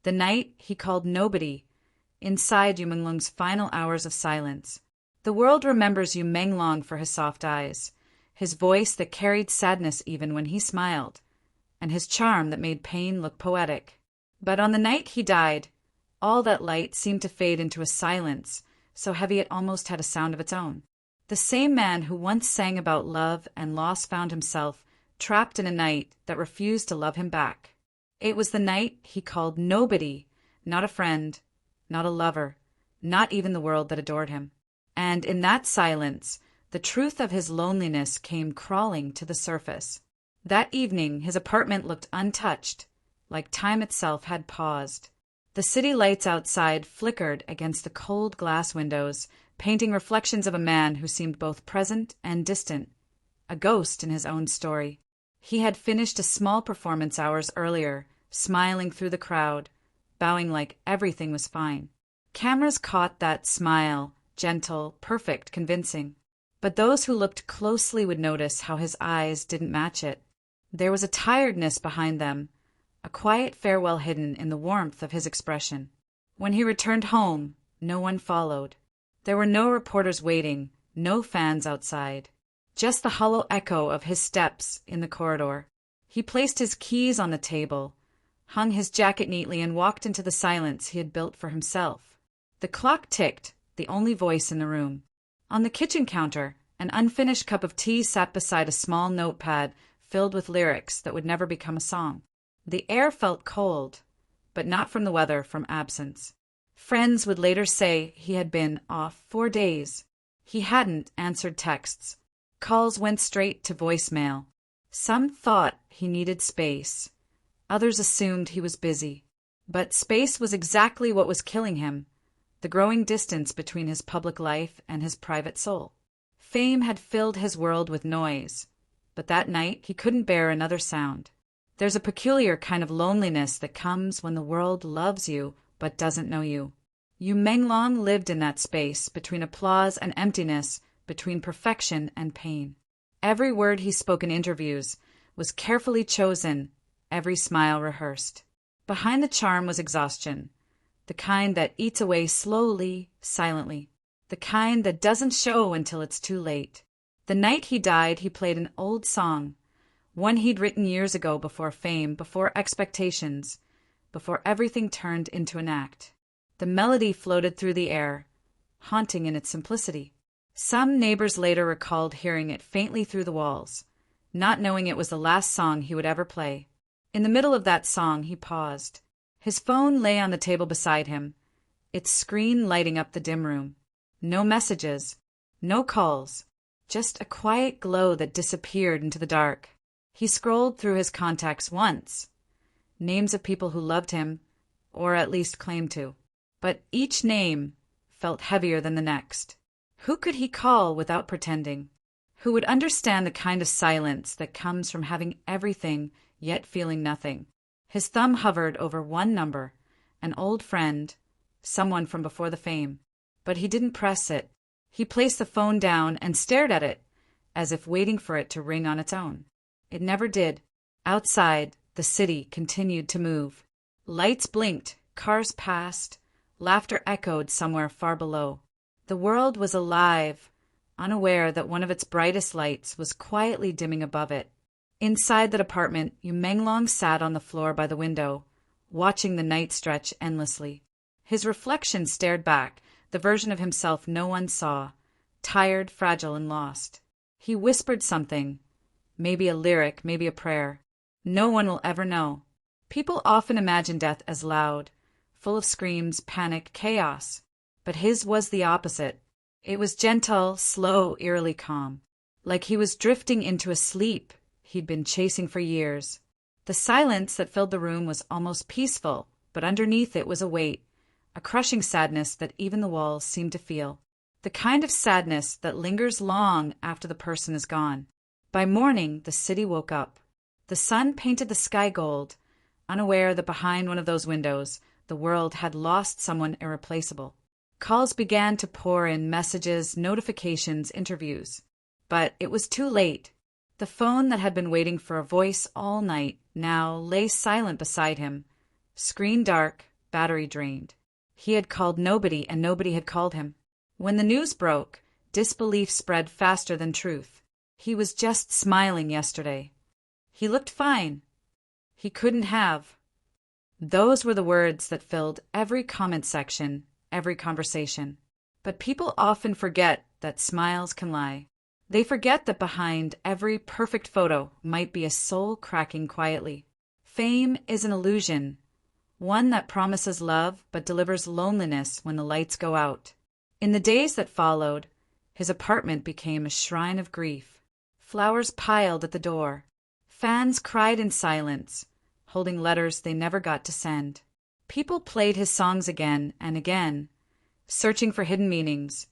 The night he called nobody, inside Yu Menglong's final hours of silence. The world remembers Yu Menglong for his soft eyes, his voice that carried sadness even when he smiled, and his charm that made pain look poetic. But on the night he died, all that light seemed to fade into a silence so heavy it almost had a sound of its own. The same man who once sang about love and loss found himself trapped in a night that refused to love him back. It was the night he called nobody, not a friend, not a lover, not even the world that adored him. And in that silence, the truth of his loneliness came crawling to the surface. That evening, his apartment looked untouched, like time itself had paused. The city lights outside flickered against the cold glass windows, painting reflections of a man who seemed both present and distant, a ghost in his own story. He had finished a small performance hours earlier, smiling through the crowd, bowing like everything was fine. Cameras caught that smile, gentle, perfect, convincing. But those who looked closely would notice how his eyes didn't match it. There was a tiredness behind them, a quiet farewell hidden in the warmth of his expression. When he returned home, no one followed. There were no reporters waiting, no fans outside. Just the hollow echo of his steps in the corridor. He placed his keys on the table, hung his jacket neatly, and walked into the silence he had built for himself. The clock ticked, the only voice in the room. On the kitchen counter, an unfinished cup of tea sat beside a small notepad filled with lyrics that would never become a song. The air felt cold, but not from the weather, from absence. Friends would later say he had been off 4 days. He hadn't answered texts. Calls went straight to voicemail. Some thought he needed space. Others assumed he was busy. But space was exactly what was killing him, the growing distance between his public life and his private soul. Fame had filled his world with noise, but that night he couldn't bear another sound. There's a peculiar kind of loneliness that comes when the world loves you but doesn't know you. Yu Menglong lived in that space, between applause and emptiness, between perfection and pain. Every word he spoke in interviews was carefully chosen, every smile rehearsed. Behind the charm was exhaustion, the kind that eats away slowly, silently, the kind that doesn't show until it's too late. The night he died, he played an old song, one he'd written years ago, before fame, before expectations, before everything turned into an act. The melody floated through the air, haunting in its simplicity. Some neighbors later recalled hearing it faintly through the walls, not knowing it was the last song he would ever play. In the middle of that song, he paused. His phone lay on the table beside him, its screen lighting up the dim room. No messages, no calls, just a quiet glow that disappeared into the dark. He scrolled through his contacts once, names of people who loved him, or at least claimed to. But each name felt heavier than the next. Who could he call without pretending? Who would understand the kind of silence that comes from having everything yet feeling nothing? His thumb hovered over one number, an old friend, someone from before the fame. But he didn't press it. He placed the phone down and stared at it, as if waiting for it to ring on its own. It never did. Outside, the city continued to move. Lights blinked, cars passed, laughter echoed somewhere far below. The world was alive, unaware that one of its brightest lights was quietly dimming above it. Inside that apartment, Yu Menglong sat on the floor by the window, watching the night stretch endlessly. His reflection stared back, the version of himself no one saw, tired, fragile, and lost. He whispered something, maybe a lyric, maybe a prayer. No one will ever know. People often imagine death as loud, full of screams, panic, chaos. But his was the opposite. It was gentle, slow, eerily calm, like he was drifting into a sleep he'd been chasing for years. The silence that filled the room was almost peaceful, but underneath it was a weight, a crushing sadness that even the walls seemed to feel. The kind of sadness that lingers long after the person is gone. By morning, the city woke up. The sun painted the sky gold, unaware that behind one of those windows, the world had lost someone irreplaceable. Calls began to pour in, messages, notifications, interviews. But it was too late. The phone that had been waiting for a voice all night now lay silent beside him, screen dark, battery drained. He had called nobody and nobody had called him. When the news broke, disbelief spread faster than truth. He was just smiling yesterday. He looked fine. He couldn't have. Those were the words that filled every comment section, every conversation. But people often forget that smiles can lie. They forget that behind every perfect photo might be a soul cracking quietly. Fame is an illusion, one that promises love but delivers loneliness when the lights go out. In the days that followed, his apartment became a shrine of grief. Flowers piled at the door. Fans cried in silence, holding letters they never got to send. People played his songs again and again, searching for hidden meanings,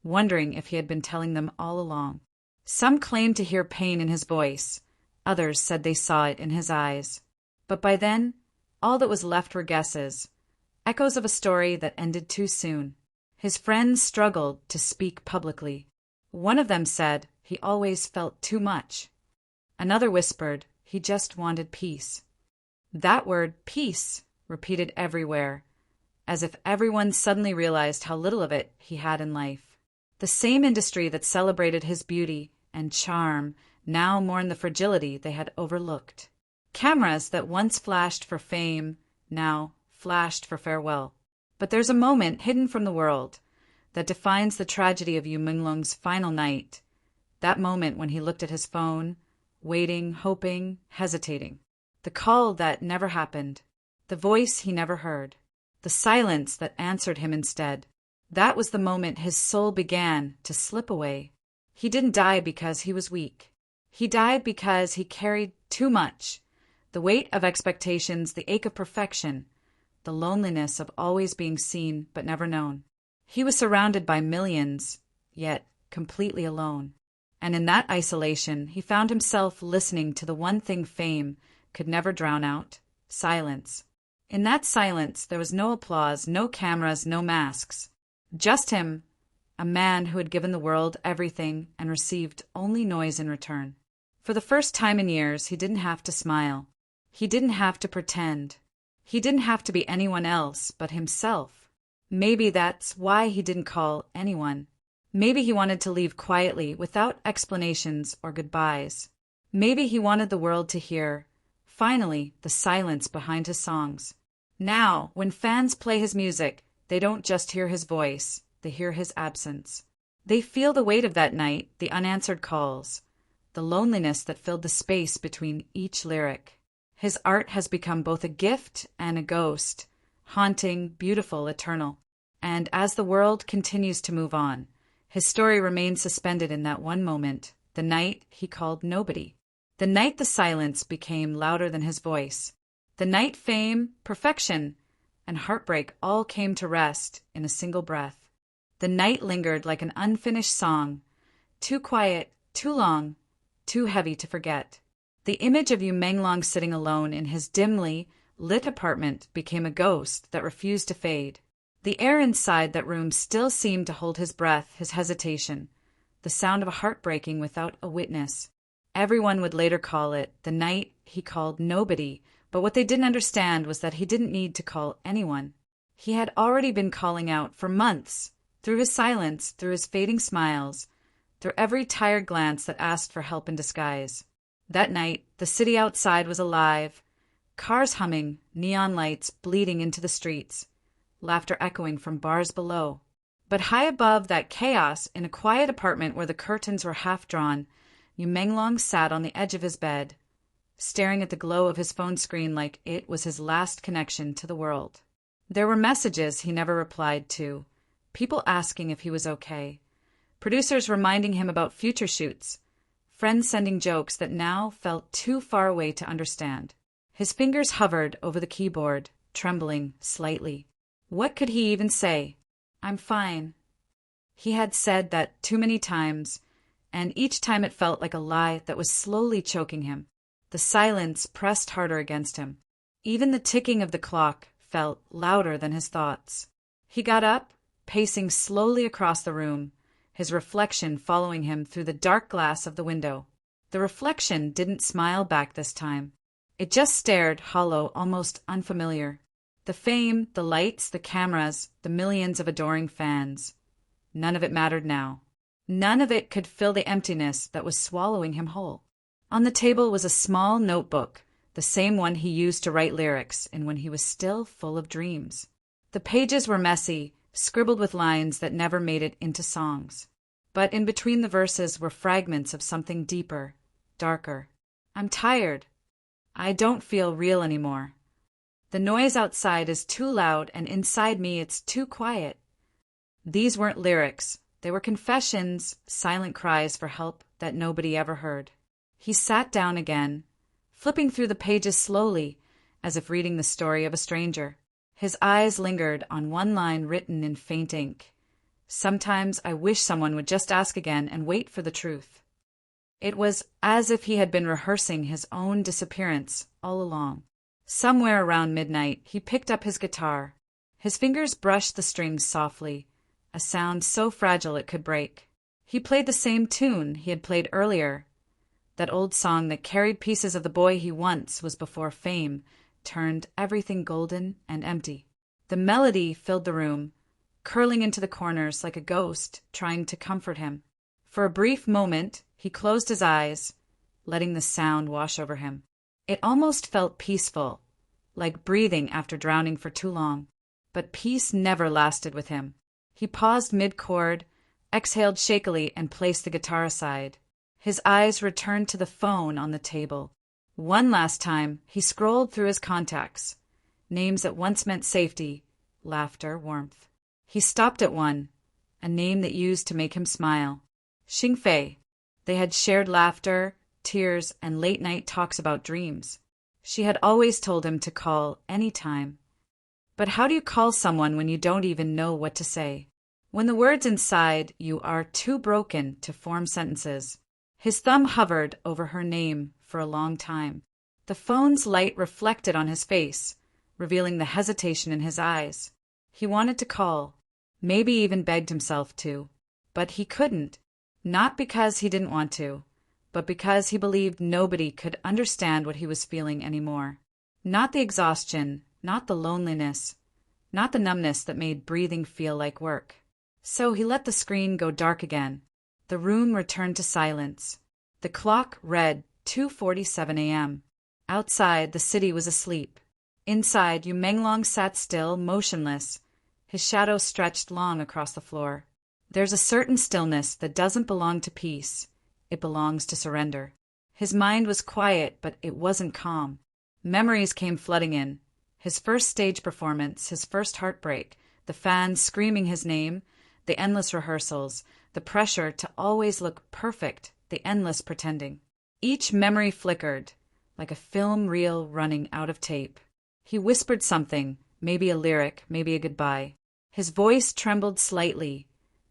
wondering if he had been telling them all along. Some claimed to hear pain in his voice. Others said they saw it in his eyes. But by then, all that was left were guesses, echoes of a story that ended too soon. His friends struggled to speak publicly. One of them said he always felt too much. Another whispered he just wanted peace. That word, peace, repeated everywhere, as if everyone suddenly realized how little of it he had in life. The same industry that celebrated his beauty and charm now mourned the fragility they had overlooked. Cameras that once flashed for fame now flashed for farewell. But there's a moment hidden from the world that defines the tragedy of Menglong's final night, that moment when he looked at his phone, waiting, hoping, hesitating. The call that never happened, the voice he never heard, the silence that answered him instead. That was the moment his soul began to slip away. He didn't die because he was weak. He died because he carried too much. The weight of expectations, the ache of perfection, the loneliness of always being seen but never known. He was surrounded by millions, yet completely alone. And in that isolation, he found himself listening to the one thing fame could never drown out: silence. In that silence, there was no applause, no cameras, no masks. Just him, a man who had given the world everything and received only noise in return. For the first time in years, he didn't have to smile. He didn't have to pretend. He didn't have to be anyone else but himself. Maybe that's why he didn't call anyone. Maybe he wanted to leave quietly without explanations or goodbyes. Maybe he wanted the world to hear, finally, the silence behind his songs. Now, when fans play his music, they don't just hear his voice, they hear his absence. They feel the weight of that night, the unanswered calls, the loneliness that filled the space between each lyric. His art has become both a gift and a ghost, haunting, beautiful, eternal. And as the world continues to move on, his story remains suspended in that one moment, the night he called nobody. The night the silence became louder than his voice. The night fame, perfection, and heartbreak all came to rest in a single breath. The night lingered like an unfinished song, too quiet, too long, too heavy to forget. The image of Menglong sitting alone in his dimly lit apartment became a ghost that refused to fade. The air inside that room still seemed to hold his breath, his hesitation, the sound of a heart breaking without a witness. Everyone would later call it the night he called nobody, but what they didn't understand was that he didn't need to call anyone. He had already been calling out for months, through his silence, through his fading smiles, through every tired glance that asked for help in disguise. That night, the city outside was alive, cars humming, neon lights bleeding into the streets, laughter echoing from bars below. But high above that chaos, in a quiet apartment where the curtains were half drawn, Menglong sat on the edge of his bed, staring at the glow of his phone screen like it was his last connection to the world. There were messages he never replied to, people asking if he was okay, producers reminding him about future shoots, friends sending jokes that now felt too far away to understand. His fingers hovered over the keyboard, trembling slightly. What could he even say? "I'm fine." He had said that too many times, and each time it felt like a lie that was slowly choking him. The silence pressed harder against him. Even the ticking of the clock felt louder than his thoughts. He got up, pacing slowly across the room, his reflection following him through the dark glass of the window. The reflection didn't smile back this time. It just stared, hollow, almost unfamiliar. The fame, the lights, the cameras, the millions of adoring fans. None of it mattered now. None of it could fill the emptiness that was swallowing him whole. On the table was a small notebook, the same one he used to write lyrics in when he was still full of dreams. The pages were messy, scribbled with lines that never made it into songs. But in between the verses were fragments of something deeper, darker. I'm tired. I don't feel real anymore. The noise outside is too loud, and inside me it's too quiet. These weren't lyrics. They were confessions, silent cries for help that nobody ever heard. He sat down again, flipping through the pages slowly, as if reading the story of a stranger. His eyes lingered on one line written in faint ink. Sometimes I wish someone would just ask again and wait for the truth. It was as if he had been rehearsing his own disappearance all along. Somewhere around midnight, he picked up his guitar. His fingers brushed the strings softly, a sound so fragile it could break. He played the same tune he had played earlier, that old song that carried pieces of the boy he once was before fame turned everything golden and empty. The melody filled the room, curling into the corners like a ghost trying to comfort him. For a brief moment, he closed his eyes, letting the sound wash over him. It almost felt peaceful, like breathing after drowning for too long. But peace never lasted with him. He paused mid-chord, exhaled shakily, and placed the guitar aside. His eyes returned to the phone on the table. One last time, he scrolled through his contacts. Names that once meant safety, laughter, warmth. He stopped at one, a name that used to make him smile. Xingfei. They had shared laughter, tears, and late-night talks about dreams. She had always told him to call any time. But how do you call someone when you don't even know what to say? When the words inside you are too broken to form sentences? His thumb hovered over her name for a long time. The phone's light reflected on his face, revealing the hesitation in his eyes. He wanted to call, maybe even begged himself to. But he couldn't. Not because he didn't want to, but because he believed nobody could understand what he was feeling anymore. Not the exhaustion, not the loneliness, not the numbness that made breathing feel like work. So he let the screen go dark again. The room returned to silence. The clock read 2:47 a.m. Outside, the city was asleep. Inside, Menglong sat still, motionless. His shadow stretched long across the floor. There's a certain stillness that doesn't belong to peace. It belongs to surrender. His mind was quiet, but it wasn't calm. Memories came flooding in. His first stage performance, his first heartbreak, the fans screaming his name, the endless rehearsals, the pressure to always look perfect, the endless pretending. Each memory flickered, like a film reel running out of tape. He whispered something, maybe a lyric, maybe a goodbye. His voice trembled slightly,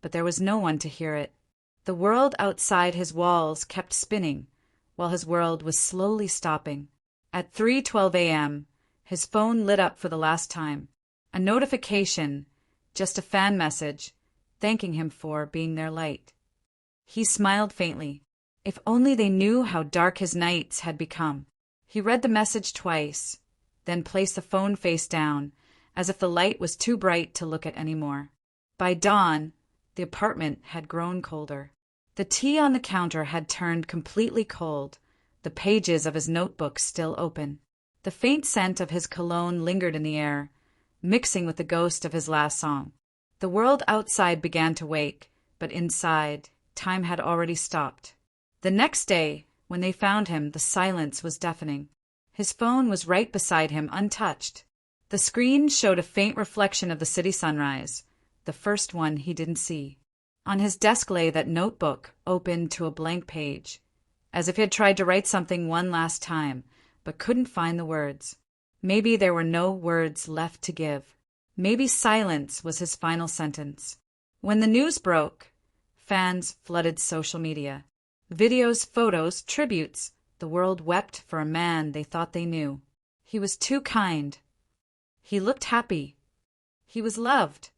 but there was no one to hear it. The world outside his walls kept spinning, while his world was slowly stopping. At 3:12 a.m., his phone lit up for the last time. A notification, just a fan message, thanking him for being their light. He smiled faintly. If only they knew how dark his nights had become. He read the message twice, then placed the phone face down, as if the light was too bright to look at anymore. By dawn, the apartment had grown colder. The tea on the counter had turned completely cold, the pages of his notebook still open. The faint scent of his cologne lingered in the air, mixing with the ghost of his last song. The world outside began to wake, but inside, time had already stopped. The next day, when they found him, the silence was deafening. His phone was right beside him, untouched. The screen showed a faint reflection of the city sunrise, the first one he didn't see. On his desk lay that notebook, open to a blank page, as if he had tried to write something one last time, but couldn't find the words. Maybe there were no words left to give. Maybe silence was his final sentence. When the news broke, fans flooded social media. Videos, photos, tributes. The world wept for a man they thought they knew. He was too kind. He looked happy. He was loved.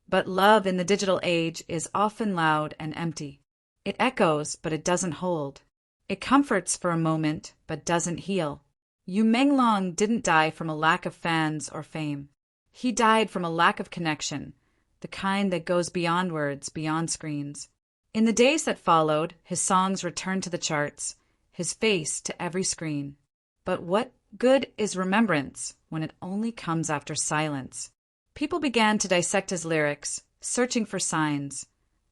But love in the digital age is often loud and empty. It echoes, but it doesn't hold. It comforts for a moment, but doesn't heal. Yu Menglong didn't die from a lack of fans or fame. He died from a lack of connection, the kind that goes beyond words, beyond screens. In the days that followed, his songs returned to the charts, his face to every screen. But what good is remembrance when it only comes after silence? People began to dissect his lyrics, searching for signs,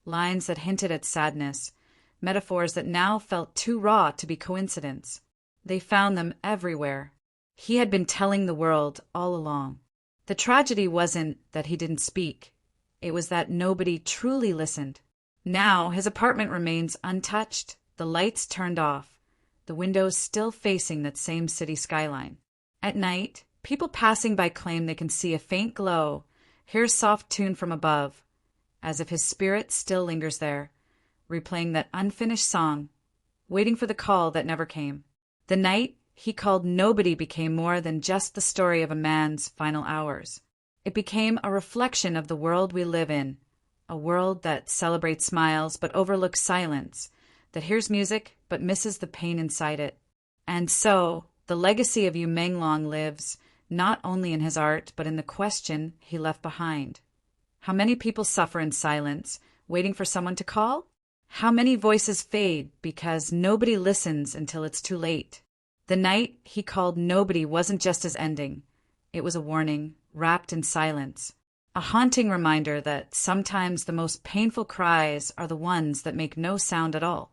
lines that hinted at sadness, metaphors that now felt too raw to be coincidence. They found them everywhere. He had been telling the world all along. The tragedy wasn't that he didn't speak. It was that nobody truly listened. Now his apartment remains untouched, the lights turned off, the windows still facing that same city skyline. At night, people passing by claim they can see a faint glow, hear a soft tune from above, as if his spirit still lingers there, replaying that unfinished song, waiting for the call that never came. The night he called nobody became more than just the story of a man's final hours. It became a reflection of the world we live in, a world that celebrates smiles but overlooks silence, that hears music but misses the pain inside it. And so, the legacy of Yu Menglong lives, not only in his art but in the question he left behind. How many people suffer in silence, waiting for someone to call? How many voices fade because nobody listens until it's too late? The night he called nobody wasn't just his ending. It was a warning, wrapped in silence. A haunting reminder that sometimes the most painful cries are the ones that make no sound at all.